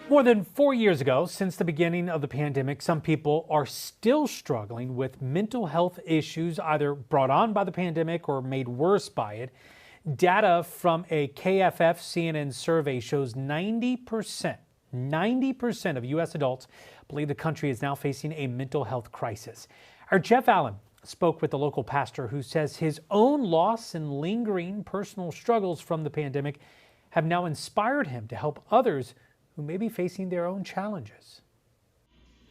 More than 4 years ago, since the beginning of the pandemic, some people are still struggling with mental health issues either brought on by the pandemic or made worse by it. Data from a KFF CNN survey shows 90% of U.S. adults believe the country is now facing a mental health crisis. Our Jeff Allen spoke with a local pastor who says his own loss and lingering personal struggles from the pandemic have now inspired him to help others who may be facing their own challenges.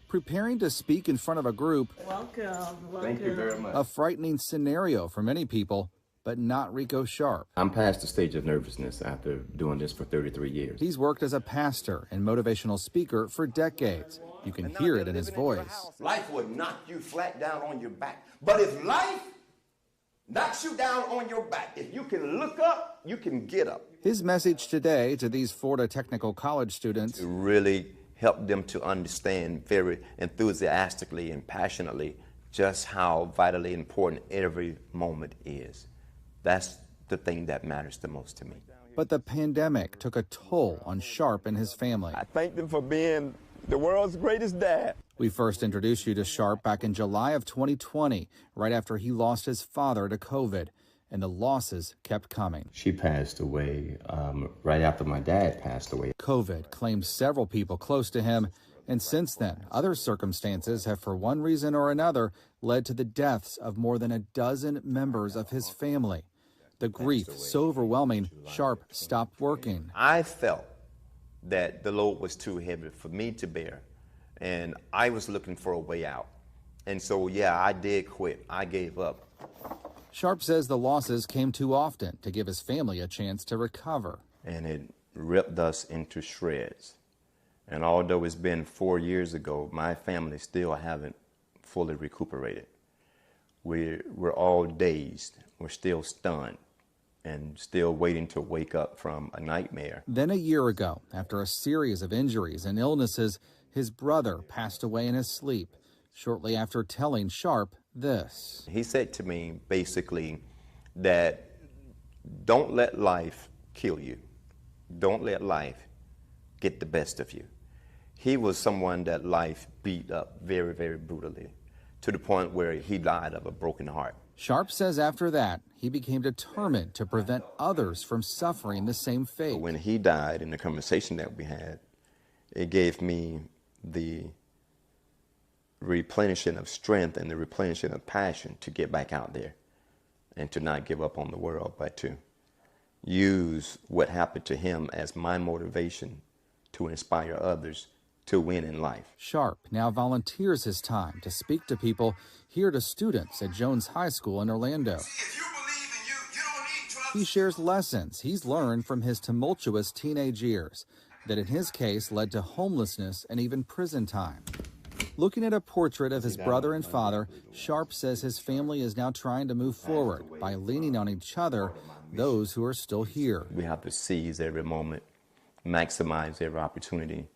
Preparing to speak in front of a group. Welcome. Thank you very much. A frightening scenario for many people, but not Rico Sharp. I'm past the stage of nervousness after doing this for 33 years. He's worked as a pastor and motivational speaker for decades. You can hear it in his voice. Life will knock you flat down on your back. But if life knocks you down on your back, if you can look up, you can get up. His message today to these Florida Technical College students: To really help them to understand very enthusiastically and passionately just how vitally important every moment is. That's the thing that matters the most to me. But the pandemic took a toll on Sharp and his family. I thank them for being the world's greatest dad. We first introduced you to Sharp back in July of 2020, right after he lost his father to COVID, and the losses kept coming. She passed away right after my dad passed away. COVID claimed several people close to him, and since then, other circumstances have, for one reason or another, led to the deaths of more than a dozen members of his family. The grief so overwhelming, Sharp stopped working. I felt that the load was too heavy for me to bear, and I was looking for a way out. And so, yeah, I did quit. I gave up. Sharp says the losses came too often to give his family a chance to recover. And it ripped us into shreds. And although it's been 4 years ago, my family still haven't fully recuperated. We're all dazed. We're still stunned and still waiting to wake up from a nightmare. Then a year ago, after a series of injuries and illnesses, his brother passed away in his sleep, shortly after telling Sharp this. He said to me, basically, that don't let life kill you. Don't let life get the best of you. He was someone that life beat up very, very brutally, to the point where he died of a broken heart. Sharp says after that, he became determined to prevent others from suffering the same fate. When he died, in the conversation that we had, it gave me the replenishing of strength and the replenishing of passion to get back out there and to not give up on the world, but to use what happened to him as my motivation to inspire others to win in life. Sharp now volunteers his time to speak to people, here to students at Jones High School in Orlando. He shares lessons he's learned from his tumultuous teenage years that in his case led to homelessness and even prison time. Looking at a portrait of his brother and father, Sharp says his family is now trying to move forward by leaning on each other, those who are still here. We have to seize every moment, maximize every opportunity,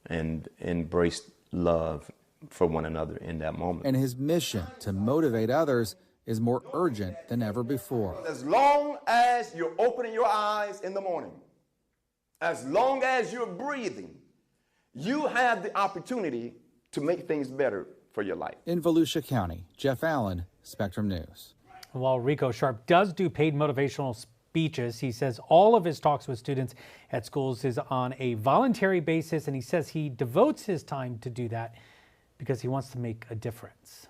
and embrace love for one another in that moment. And his mission to motivate others is more urgent than ever before. As long as you're opening your eyes in the morning, as long as you're breathing, you have the opportunity to make things better for your life. In Volusia County, Jeff Allen, Spectrum News. While Rico Sharp does do paid motivational speeches, he says all of his talks with students at schools is on a voluntary basis, and he says he devotes his time to do that because he wants to make a difference.